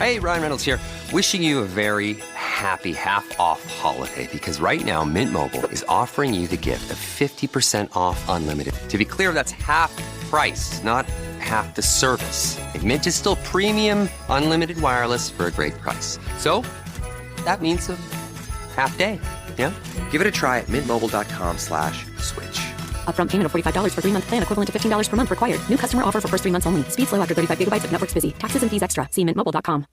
Hey, Ryan Reynolds here. Wishing you a very happy half-off holiday because right now Mint Mobile is offering you the gift of 50% off unlimited. To be clear, that's half price, not half the service. And Mint is still premium unlimited wireless for a great price. So that means a half day. Yeah? Give it a try at mintmobile.com/switch. Upfront payment of $45 for 3-month plan, equivalent to $15 per month required. New customer offer for first 3 months only. Speed slow after 35 gigabytes if network's busy. Taxes and fees extra. See mintmobile.com.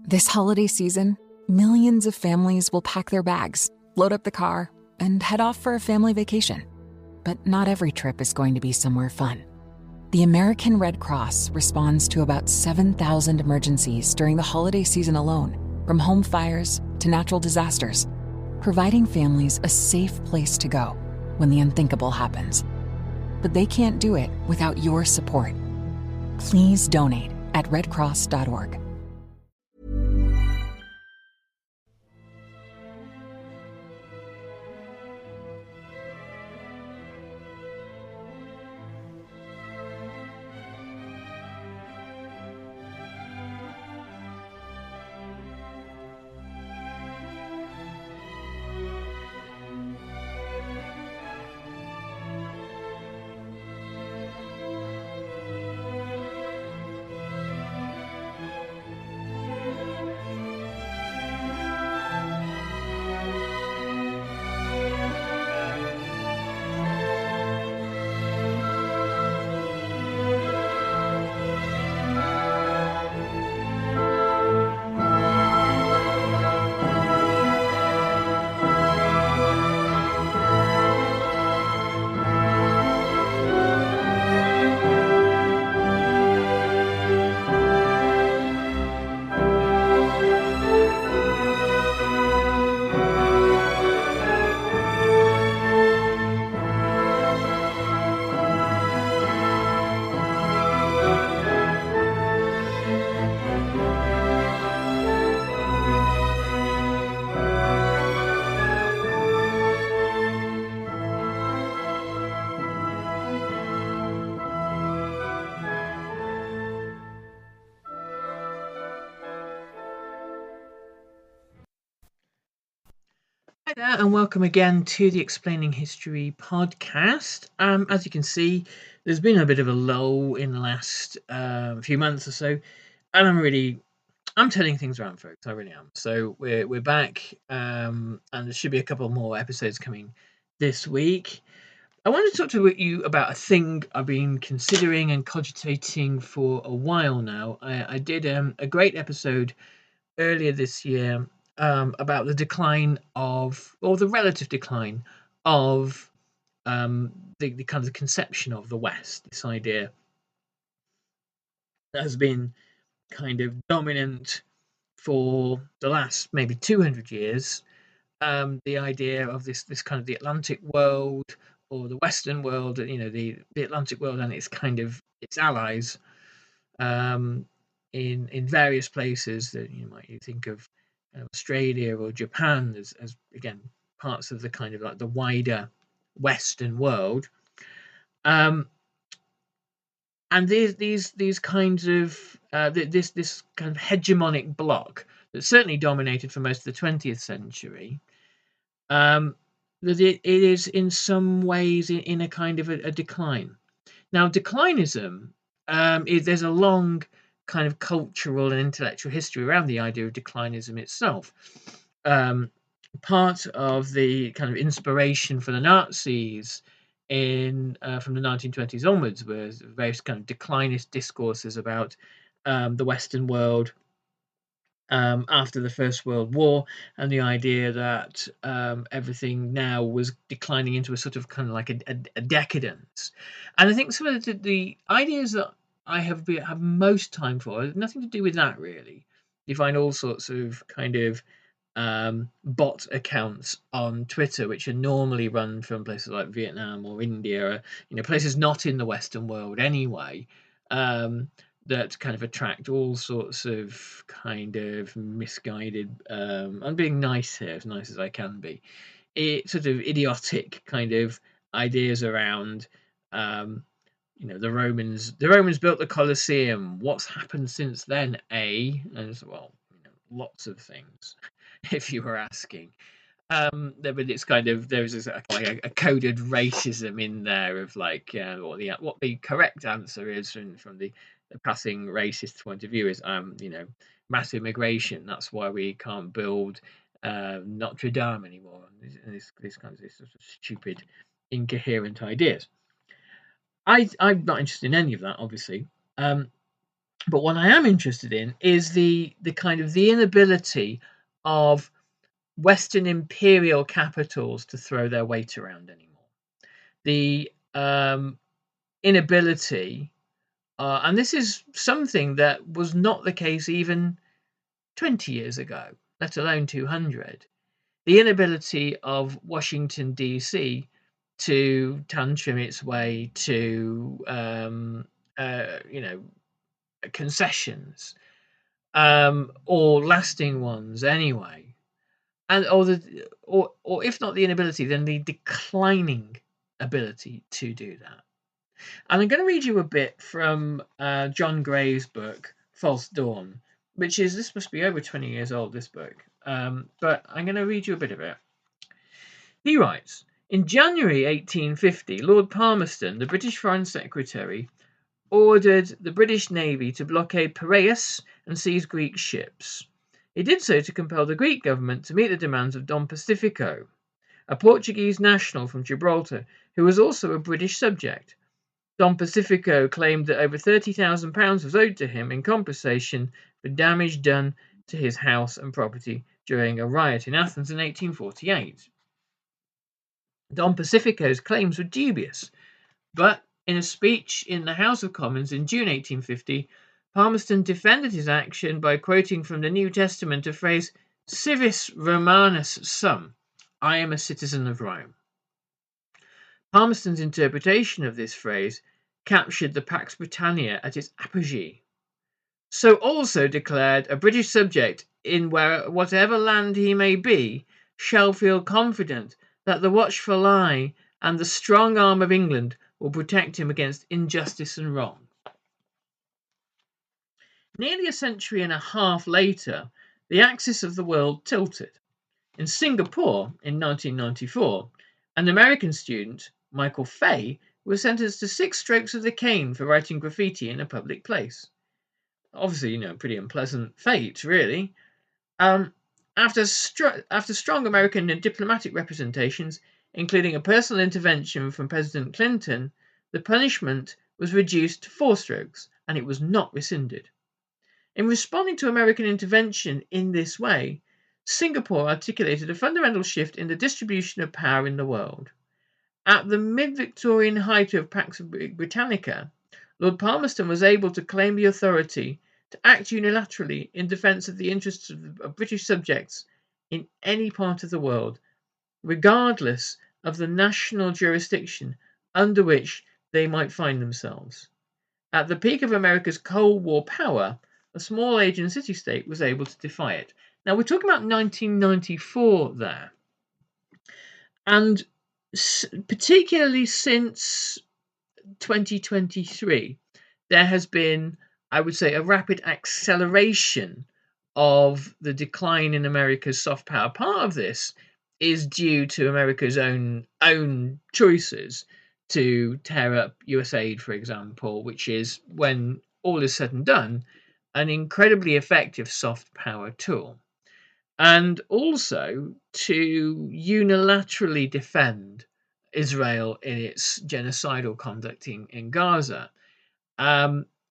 This holiday season, millions of families will pack their bags, load up the car, and head off for a family vacation. But not every trip is going to be somewhere fun. The American Red Cross responds to about 7,000 emergencies during the holiday season alone, from home fires to natural disasters, providing families a safe place to go when the unthinkable happens. But they can't do it without your support. Please donate at redcross.org. Hi there, and welcome again to the Explaining History podcast. As you can see, there's been a bit of a lull in the last few months or so, and I'm turning things around, folks. I really am. So we're back, and there should be a couple more episodes coming this week. I want to talk to you about a thing I've been considering and cogitating for a while now. I did a great episode earlier this year about the decline of, or the relative decline of, the kind of conception of the West. This idea that has been kind of dominant for the last maybe 200 years. The idea of this kind of the Atlantic world or the Western world, the Atlantic world and its kind of its allies, in various places that you think of Australia or Japan as again parts of the kind of like the wider Western world, and these kinds of this kind of hegemonic bloc that certainly dominated for most of the 20th century. That it is in some ways in a kind of a decline. Now, declinism, there's a long kind of cultural and intellectual history around the idea of declinism itself. Part of the kind of inspiration for the Nazis from the 1920s onwards was various kind of declinist discourses about the Western world after the First World War, and the idea that everything now was declining into a sort of kind of like a decadence. And I think some of the ideas that I have most time for nothing to do with that really. You find all sorts of kind of bot accounts on Twitter, which are normally run from places like Vietnam or India, places not in the Western world anyway, that kind of attract all sorts of kind of misguided, I'm being nice here, as nice as I can be, sort of idiotic kind of ideas around the Romans built the Colosseum. What's happened since then? And well, lots of things, if you were asking. But it's kind of there's like a coded racism in there of like what the correct answer is from the passing racist point of view is mass immigration. That's why we can't build Notre Dame anymore. And this kind of this sort of stupid, incoherent ideas. I'm not interested in any of that, obviously. But what I am interested in is the kind of the inability of Western imperial capitals to throw their weight around anymore. The inability, and this is something that was not the case even 20 years ago, let alone 200. The inability of Washington, D.C. to tantrum its way to, concessions, or lasting ones anyway. And or if not the inability, then the declining ability to do that. And I'm going to read you a bit from John Gray's book False Dawn, which is this must be over 20 years old, this book, but I'm going to read you a bit of it. He writes, in January 1850, Lord Palmerston, the British Foreign Secretary, ordered the British Navy to blockade Piraeus and seize Greek ships. He did so to compel the Greek government to meet the demands of Dom Pacifico, a Portuguese national from Gibraltar, who was also a British subject. Dom Pacifico claimed that over £30,000 was owed to him in compensation for damage done to his house and property during a riot in Athens in 1848. Dom Pacifico's claims were dubious, but in a speech in the House of Commons in June 1850, Palmerston defended his action by quoting from the New Testament a phrase, civis Romanus sum, I am a citizen of Rome. Palmerston's interpretation of this phrase captured the Pax Britannia at its apogee. So also declared a British subject in whatever land he may be shall feel confident that the watchful eye and the strong arm of England will protect him against injustice and wrong. Nearly a century and a half later, the axis of the world tilted. In Singapore in 1994, an American student, Michael Fay, was sentenced to 6 strokes of the cane for writing graffiti in a public place. Obviously, pretty unpleasant fate, really. After strong American and diplomatic representations, including a personal intervention from President Clinton, the punishment was reduced to 4 strokes, and it was not rescinded. In responding to American intervention in this way, Singapore articulated a fundamental shift in the distribution of power in the world. At the mid-Victorian height of Pax Britannica, Lord Palmerston was able to claim the authority to act unilaterally in defence of the interests of British subjects in any part of the world, regardless of the national jurisdiction under which they might find themselves. At the peak of America's Cold War power, a small Asian city-state was able to defy it. Now, we're talking about 1994 there. And particularly since 2023, there has been, I would say, a rapid acceleration of the decline in America's soft power. Part of this is due to America's own choices to tear up US aid, for example, which is, when all is said and done, an incredibly effective soft power tool. And also to unilaterally defend Israel in its genocidal conduct in Gaza,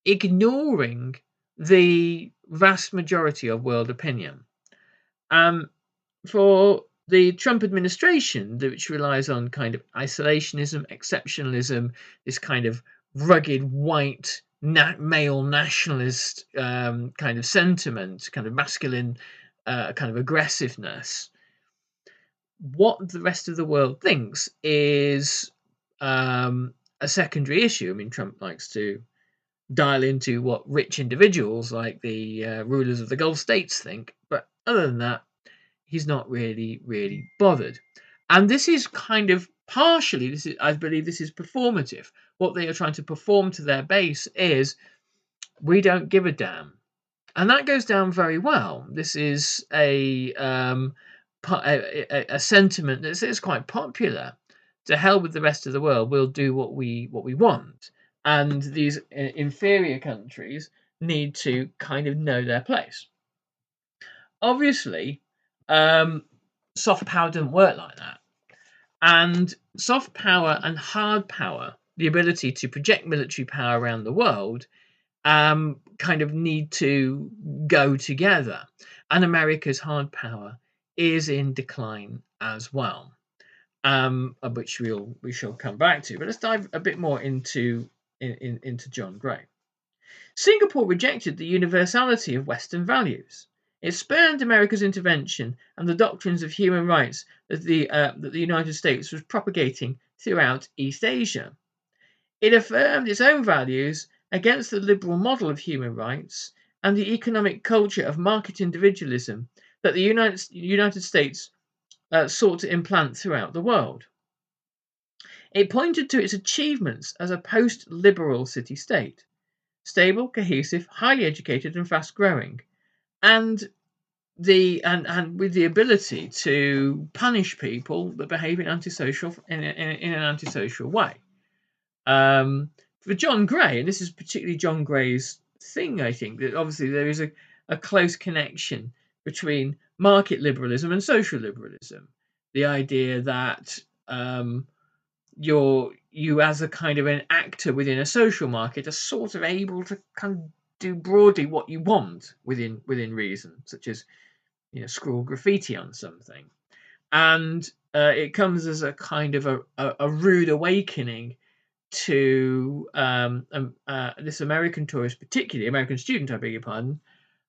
ignoring the vast majority of world opinion. For the Trump administration, which relies on kind of isolationism, exceptionalism, this kind of rugged white male nationalist kind of sentiment, kind of masculine kind of aggressiveness, what the rest of the world thinks is a secondary issue. I mean, Trump likes to dial into what rich individuals like the rulers of the Gulf states think, but other than that, he's not really bothered. And this is kind of partially, I believe this is performative. what they are trying to perform to their base is, we don't give a damn. And that goes down very well. This is a sentiment that is quite popular. To hell with the rest of the world, we'll do what we want. And these inferior countries need to kind of know their place. Obviously, soft power doesn't work like that. And soft power and hard power, the ability to project military power around the world, kind of need to go together. And America's hard power is in decline as well, which we shall come back to. But let's dive a bit more into John Gray. Singapore rejected the universality of Western values. It spurned America's intervention and the doctrines of human rights that the United States was propagating throughout East Asia. It affirmed its own values against the liberal model of human rights and the economic culture of market individualism that the United States sought to implant throughout the world. It pointed to its achievements as a post-liberal city-state, stable, cohesive, highly educated, and fast-growing, and with the ability to punish people that behave in an antisocial way. For John Gray, and this is particularly John Gray's thing, I think, that obviously there is a close connection between market liberalism and social liberalism. The idea that you as a kind of an actor within a social market are sort of able to kind of do broadly what you want within reason, such as scrawl graffiti on something, and it comes as a kind of a rude awakening to this American tourist, particularly American student, I beg your pardon,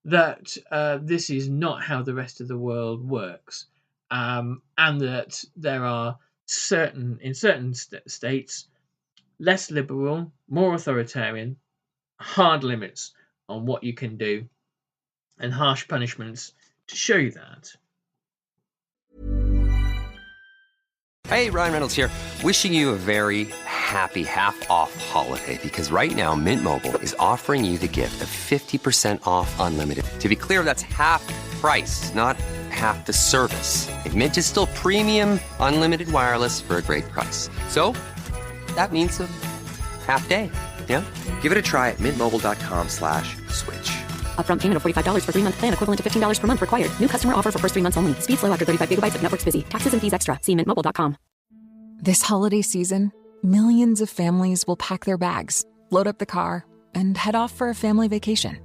that this is not how the rest of the world works, and that there are in certain states less liberal, more authoritarian, hard limits on what you can do, and harsh punishments to show you that. Hey, Ryan Reynolds here, wishing you a very happy half-off holiday, because right now Mint Mobile is offering you the gift of 50% off unlimited. To be clear, that's half price, not half the service. And Mint is still premium unlimited wireless for a great price. So that means a half day. Yeah? Give it a try at mintmobile.com/switch. Upfront payment of $45 for 3-month plan, equivalent to $15 per month required. New customer offer for first 3 months only. Speed slow after 35 gigabytes if network's busy. Taxes and fees extra. See mintmobile.com. This holiday season, millions of families will pack their bags, load up the car, and head off for a family vacation.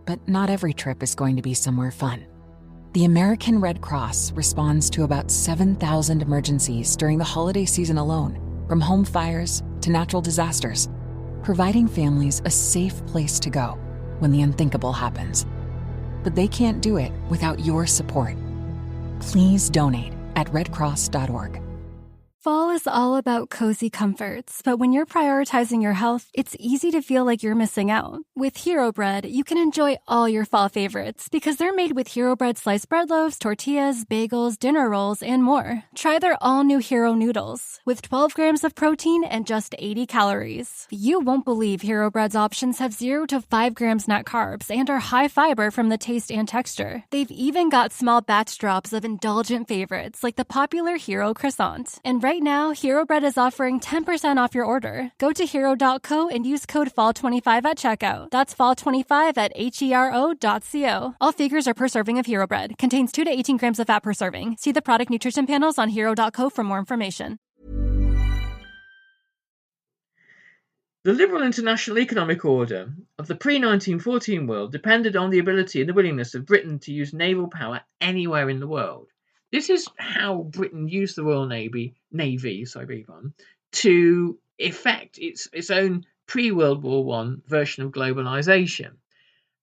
But not every trip is going to be somewhere fun. The American Red Cross responds to about 7,000 emergencies during the holiday season alone, from home fires to natural disasters, providing families a safe place to go when the unthinkable happens. But they can't do it without your support. Please donate at redcross.org. Fall is all about cozy comforts, but when you're prioritizing your health, it's easy to feel like you're missing out. With Hero Bread, you can enjoy all your fall favorites because they're made with Hero Bread sliced bread loaves, tortillas, bagels, dinner rolls, and more. Try their all-new Hero Noodles with 12 grams of protein and just 80 calories. You won't believe Hero Bread's options have 0 to 5 grams net carbs and are high fiber from the taste and texture. They've even got small batch drops of indulgent favorites like the popular Hero Croissant. And right now, Hero Bread is offering 10% off your order. Go to hero.co and use code FALL25 at checkout. That's FALL25 at hero.co. All figures are per serving of Hero Bread. Contains 2 to 18 grams of fat per serving. See the product nutrition panels on hero.co for more information. The liberal international economic order of the pre-1914 world depended on the ability and the willingness of Britain to use naval power anywhere in the world. This is how Britain used the Royal Navy, to effect its own pre-World War I version of globalization.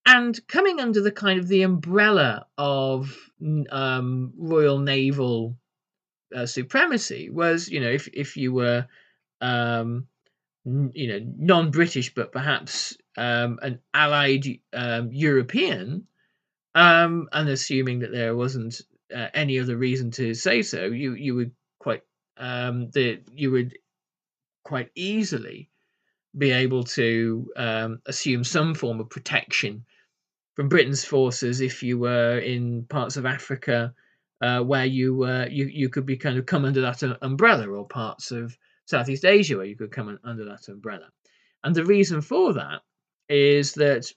And coming under the kind of the umbrella of Royal Naval supremacy was, if you were, non-British, but perhaps an allied European, and assuming that there wasn't any other reason to say so, you would quite easily be able to assume some form of protection from Britain's forces if you were in parts of Africa where you could be kind of come under that umbrella, or parts of Southeast Asia where you could come under that umbrella. And the reason for that is that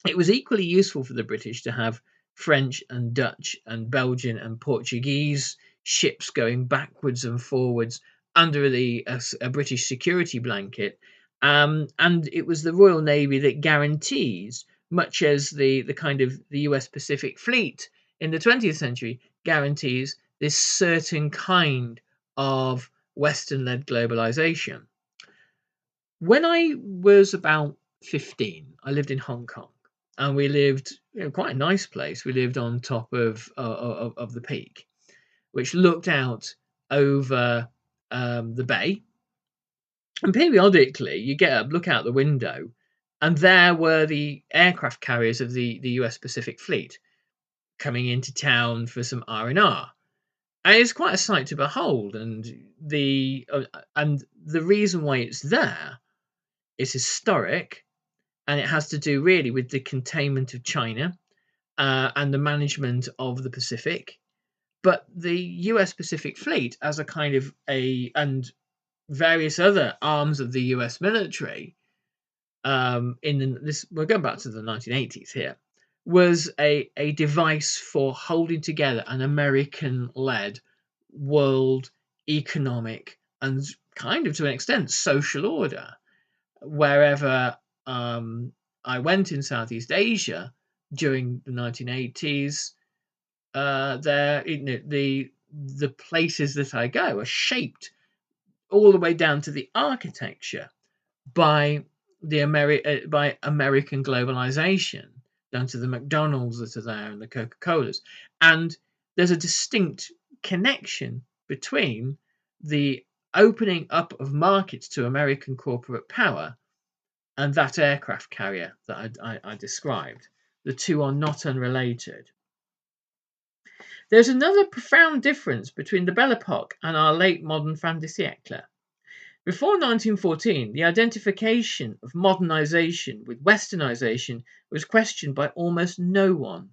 it was equally useful for the British to have French and Dutch and Belgian and Portuguese ships going backwards and forwards under a British security blanket. And it was the Royal Navy that guarantees, much as the kind of the US Pacific Fleet in the 20th century guarantees, this certain kind of Western-led globalization. When I was about 15, I lived in Hong Kong, and we lived quite a nice place. We lived on top of the peak, which looked out over the bay. And periodically, you get up, look out the window, and there were the aircraft carriers of the US Pacific Fleet coming into town for some R&R. And it's quite a sight to behold. And the reason why it's there is historic, and it has to do really with the containment of China and the management of the Pacific. But the US Pacific Fleet, as a kind of and various other arms of the US military, we're going back to the 1980s here, was a device for holding together an American-led world economic and kind of, to an extent, social order. Wherever I went in Southeast Asia during the 1980s, the places that I go are shaped all the way down to the architecture by American globalization, down to the McDonald's that are there and the Coca-Colas. And there's a distinct connection between the opening up of markets to American corporate power and that aircraft carrier that I described. The two are not unrelated. There's another profound difference between the Belle Epoque and our late modern fin de siècle. Before 1914, the identification of modernization with westernization was questioned by almost no one.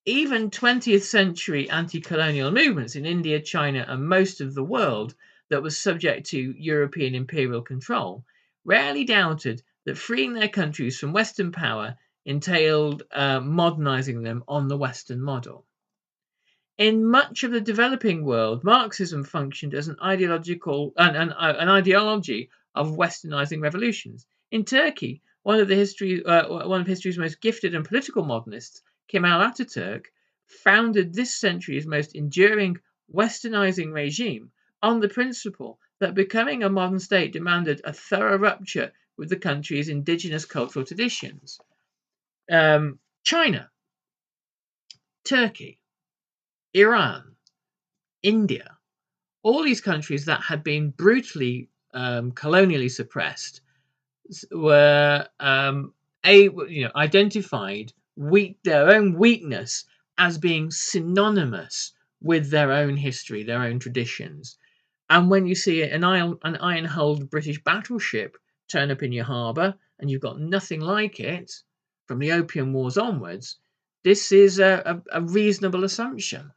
Even 20th century anti-colonial movements in India, China, and most of the world that was subject to European imperial control rarely doubted that freeing their countries from Western power entailed modernizing them on the Western model. In much of the developing world, Marxism functioned as an ideology of westernizing revolutions. In Turkey, one of history's most gifted and political modernists, Kemal Atatürk, founded this century's most enduring westernizing regime on the principle that becoming a modern state demanded a thorough rupture with the country's indigenous cultural traditions. China, Turkey, Iran, India, all these countries that had been brutally colonially suppressed were identified their own weakness as being synonymous with their own history, their own traditions. And when you see an iron-hulled British battleship turn up in your harbour, and you've got nothing like it from the Opium Wars onwards, this is a reasonable assumption.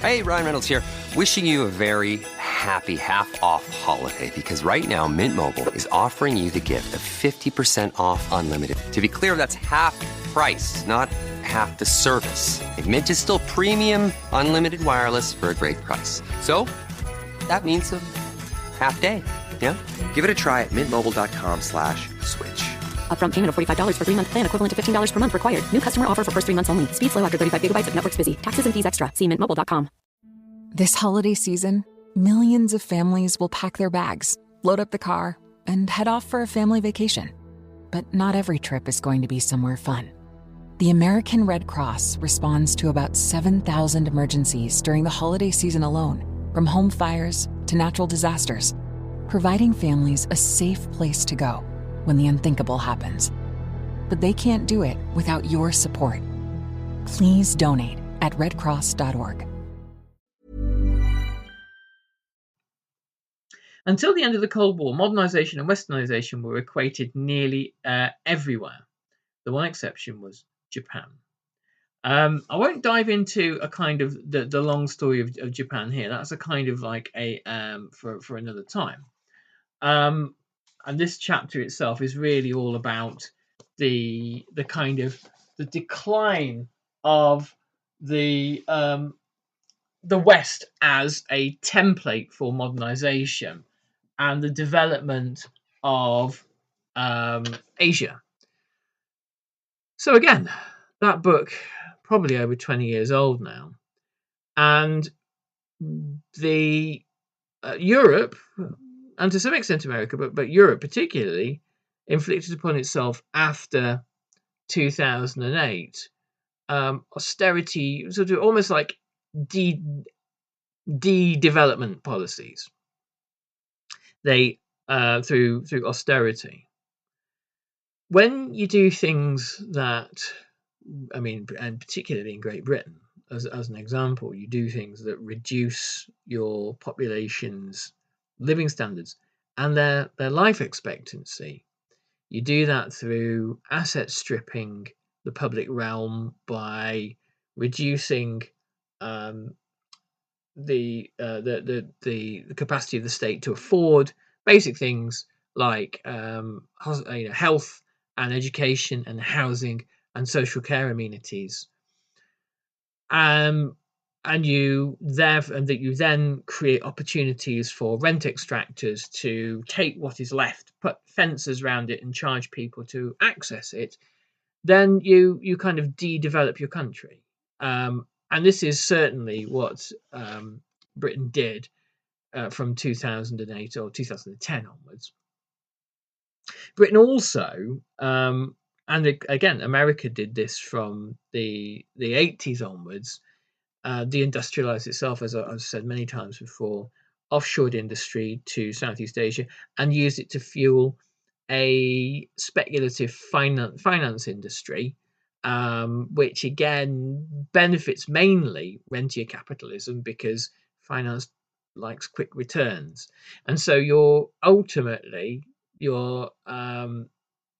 Hey, Ryan Reynolds here, wishing you a very happy half-off holiday, because right now Mint Mobile is offering you the gift of 50% off unlimited. To be clear, that's half price, not half the service. And Mint is still premium unlimited wireless for a great price. So that means a half day, yeah? Give it a try at mintmobile.com/switch. Upfront payment of $45 for 3-month plan, equivalent to $15 per month required. New customer offer for first 3 months only. Speed slow after 35 gigabytes if network's busy. Taxes and fees extra. See mintmobile.com. This holiday season, millions of families will pack their bags, load up the car, and head off for a family vacation. But not every trip is going to be somewhere fun. The American Red Cross responds to about 7,000 emergencies during the holiday season alone, from home fires to natural disasters, providing families a safe place to go when the unthinkable happens. But they can't do it without your support. Please donate at redcross.org. Until the end of the Cold War, modernization and westernization were equated nearly everywhere. The one exception was Japan. I won't dive into a kind of the long story of Japan here. That's a kind of like a for another time. And this chapter itself is really all about the kind of the decline of the West as a template for modernization and the development of Asia. So again, that book probably over 20 years old now, and the Europe, and to some extent America, but Europe particularly, inflicted upon itself after 2008 austerity, sort of almost like de-development policies. They through austerity. When you do things that, I mean, and particularly in Great Britain, as an example, you do things that reduce your population's living standards and their life expectancy. You do that through asset stripping the public realm by reducing the capacity of the state to afford basic things like health and education and housing and social care amenities. And you then create opportunities for rent extractors to take what is left, put fences around it, and charge people to access it. Then you kind of de-develop your country, and this is certainly what Britain did from 2008 or 2010 onwards. Britain also, and again, America did this from the 80s onwards. De-industrialized itself, as I've said many times before, offshored industry to Southeast Asia and used it to fuel a speculative finance industry, which again benefits mainly rentier capitalism because finance likes quick returns. And so you're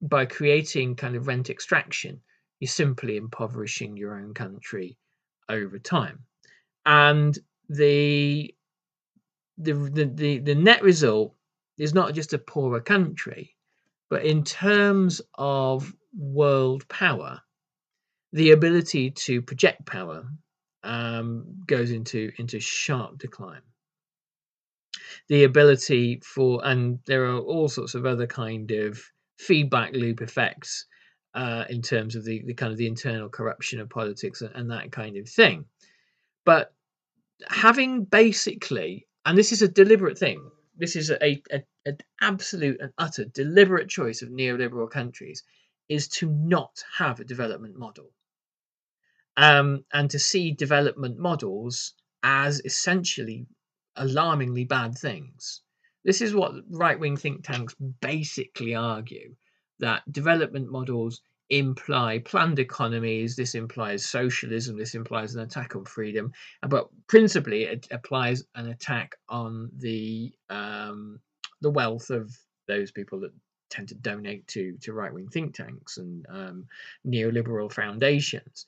by creating kind of rent extraction, you're simply impoverishing your own country over time. And the net result is not just a poorer country, but in terms of world power, the ability to project power goes into sharp decline. The ability and there are all sorts of other kind of feedback loop effects in terms of the kind of the internal corruption of politics and that kind of thing. But having basically, and this is a deliberate thing, this is an absolute and utter deliberate choice of neoliberal countries, is to not have a development model, and to see development models as essentially alarmingly bad things. This is what right-wing think tanks basically argue, that development models imply planned economies, this implies socialism, this implies an attack on freedom, but principally it applies an attack on the wealth of those people that tend to donate to right-wing think tanks and neoliberal foundations.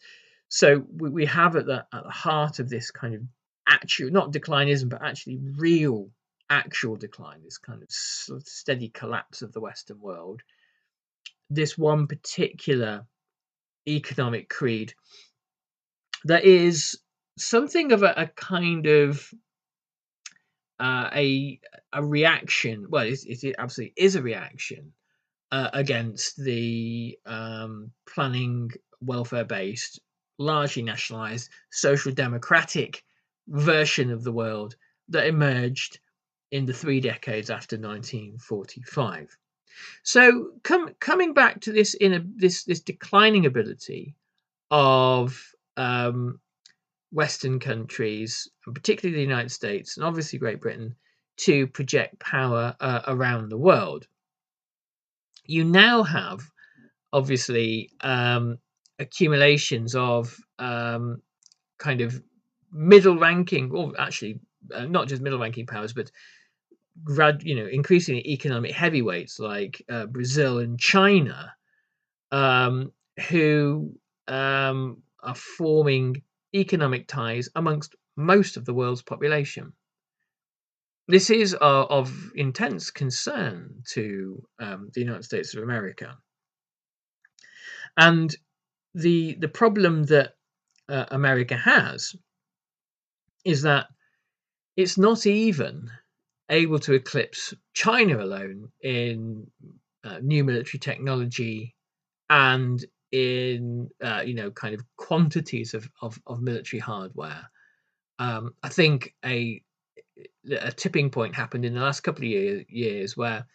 So we have at the heart of this kind of actual, not declinism, but actually real actual decline, this kind of steady collapse of the Western world, this one particular economic creed that is something of a kind of a reaction. Well, it absolutely is a reaction against the planning, welfare-based, largely nationalized, social democratic version of the world that emerged in the 3 decades after 1945. So coming back to this this declining ability of Western countries, and particularly the United States and obviously Great Britain, to project power around the world, you now have obviously accumulations of kind of middle ranking, or actually not just middle ranking powers, but increasingly economic heavyweights like Brazil and China, who are forming economic ties amongst most of the world's population. This is of intense concern to the United States of America. And the problem that America has is that it's not even able to eclipse China alone in new military technology and in kind of quantities of military hardware. I think a tipping point happened in the last couple of years where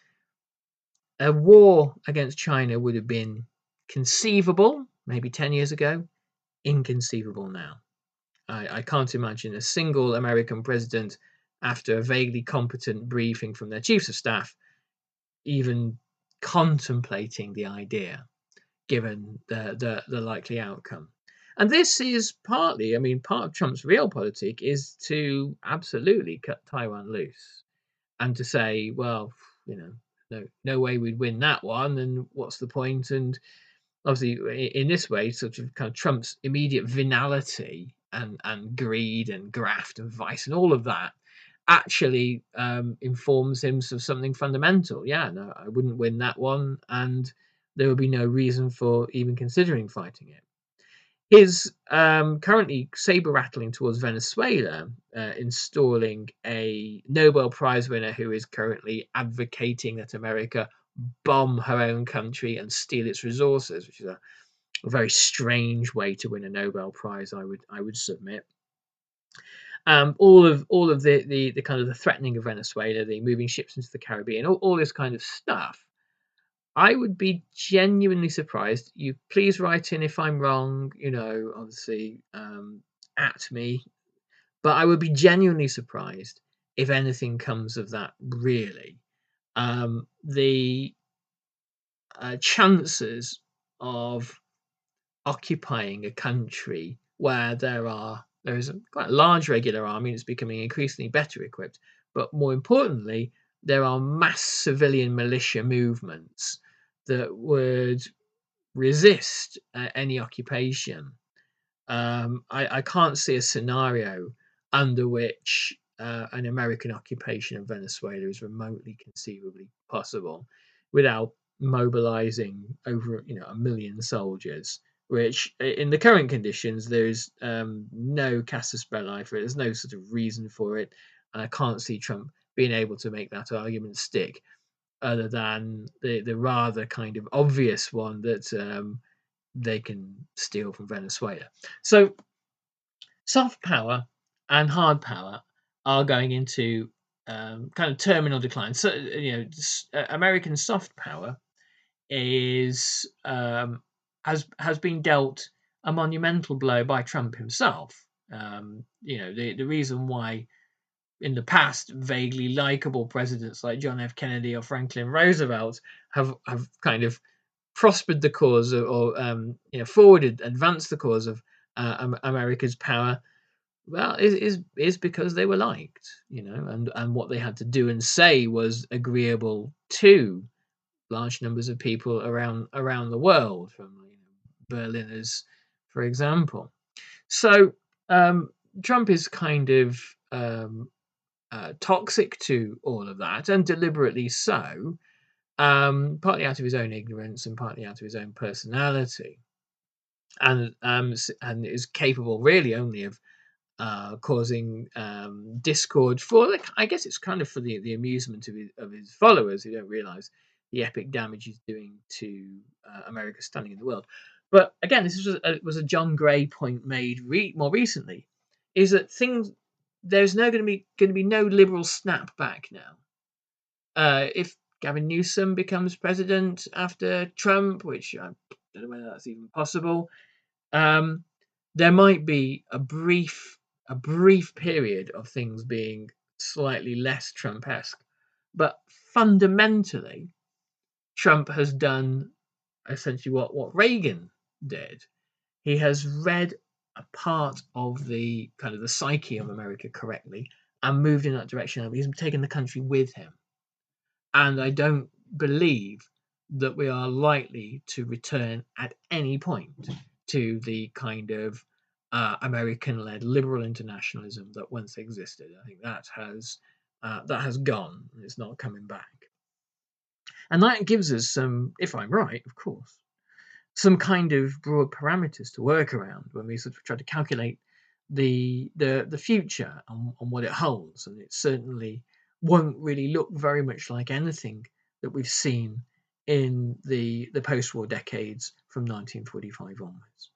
a war against China would have been conceivable maybe 10 years ago, inconceivable now. I can't imagine a single American president, after a vaguely competent briefing from their chiefs of staff, even contemplating the idea, given the likely outcome. And this is partly, part of Trump's realpolitik is to absolutely cut Taiwan loose and to say, well, no way we'd win that one, and what's the point? And obviously, in this way, sort of kind of Trump's immediate venality and greed and graft and vice and all of that actually informs him of something fundamental. Yeah, no, I wouldn't win that one, and there would be no reason for even considering fighting it. His currently saber rattling towards Venezuela, installing a Nobel Prize winner who is currently advocating that America bomb her own country and steal its resources, which is a very strange way to win a Nobel Prize, I would submit. All of the kind of the threatening of Venezuela, the moving ships into the Caribbean, all this kind of stuff. I would be genuinely surprised. You please write in if I'm wrong, obviously at me. But I would be genuinely surprised if anything comes of that, really. The chances of occupying a country where there is a quite large regular army that's becoming increasingly better equipped, but more importantly, there are mass civilian militia movements that would resist any occupation. I can't see a scenario under which an American occupation of Venezuela is remotely conceivably possible without mobilizing over 1 million soldiers, which in the current conditions there's no casus belli for it. There's no sort of reason for it, and I can't see Trump being able to make that argument stick, other than the rather kind of obvious one that they can steal from Venezuela. So soft power and hard power are going into kind of terminal decline. So American soft power is has been dealt a monumental blow by Trump himself. The reason why in the past vaguely likable presidents like John F. Kennedy or Franklin Roosevelt have kind of prospered the cause or advanced the cause of America's power, well, is because they were liked, and what they had to do and say was agreeable to large numbers of people around the world, from Berliners, for example. So Trump is kind of toxic to all of that, and deliberately so, partly out of his own ignorance and partly out of his own personality, and is capable really only of causing discord for, I guess it's kind of for the amusement of his followers, who don't realize the epic damage he's doing to America's standing in the world. But again, this was a John Gray point made more recently, is that there's going to be no liberal snapback now. If Gavin Newsom becomes president after Trump, which I don't know whether that's even possible, there might be a brief period of things being slightly less Trump-esque, but fundamentally, Trump has done essentially what Reagan did. He has read a part of the kind of the psyche of America correctly and moved in that direction. He's taken the country with him. And I don't believe that we are likely to return at any point to the kind of American-led liberal internationalism that once existed. I think that has gone, and it's not coming back. And that gives us some, if I'm right, of course, some kind of broad parameters to work around when we sort of try to calculate the future and what it holds. And it certainly won't really look very much like anything that we've seen in the post-war decades from 1945 onwards.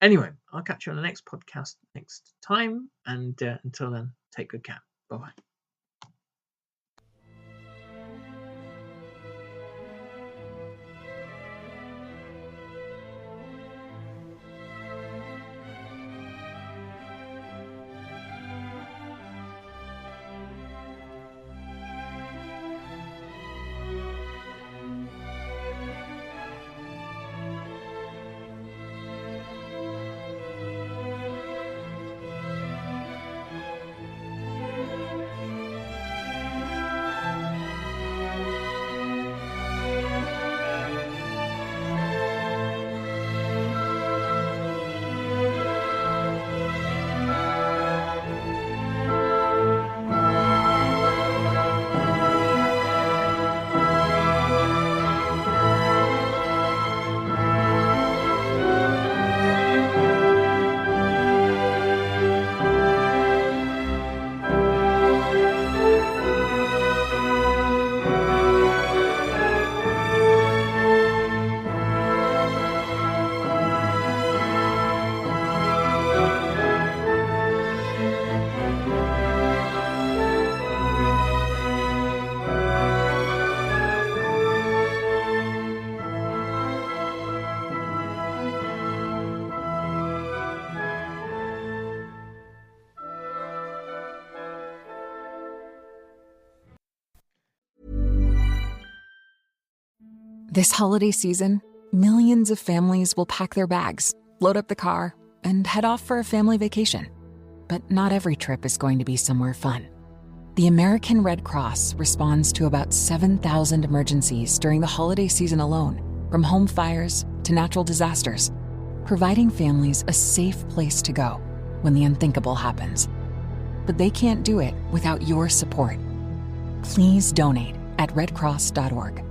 Anyway, I'll catch you on the next podcast next time, and until then, take good care. Bye-bye. This holiday season, millions of families will pack their bags, load up the car, and head off for a family vacation. But not every trip is going to be somewhere fun. The American Red Cross responds to about 7,000 emergencies during the holiday season alone, from home fires to natural disasters, providing families a safe place to go when the unthinkable happens. But they can't do it without your support. Please donate at redcross.org.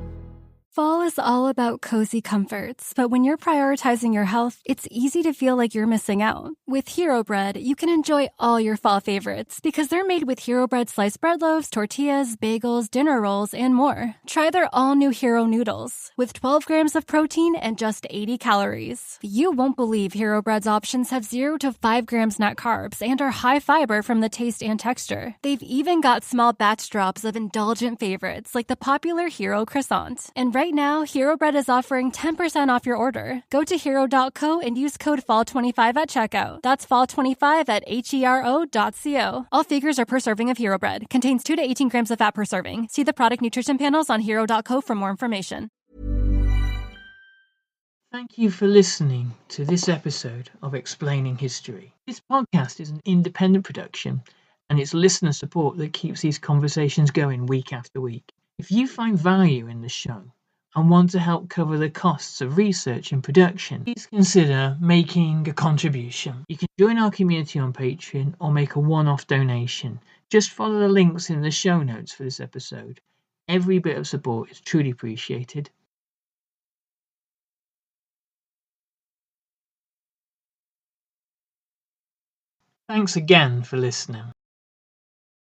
Fall is all about cozy comforts, but when you're prioritizing your health, it's easy to feel like you're missing out. With Hero Bread, you can enjoy all your fall favorites because they're made with Hero Bread sliced bread loaves, tortillas, bagels, dinner rolls, and more. Try their all-new Hero Noodles with 12 grams of protein and just 80 calories. You won't believe Hero Bread's options have 0 to 5 grams net carbs and are high fiber from the taste and texture. They've even got small batch drops of indulgent favorites like the popular Hero Croissant. And right now, Hero Bread is offering 10% off your order. Go to hero.co and use code FALL25 at checkout. That's FALL25 at hero.co. All figures are per serving of Hero Bread. Contains 2 to 18 grams of fat per serving. See the product nutrition panels on hero.co for more information. Thank you for listening to this episode of Explaining History. This podcast is an independent production, and it's listener support that keeps these conversations going week after week. If you find value in the show and want to help cover the costs of research and production, please consider making a contribution. You can join our community on Patreon or make a one-off donation. Just follow the links in the show notes for this episode. Every bit of support is truly appreciated. Thanks again for listening.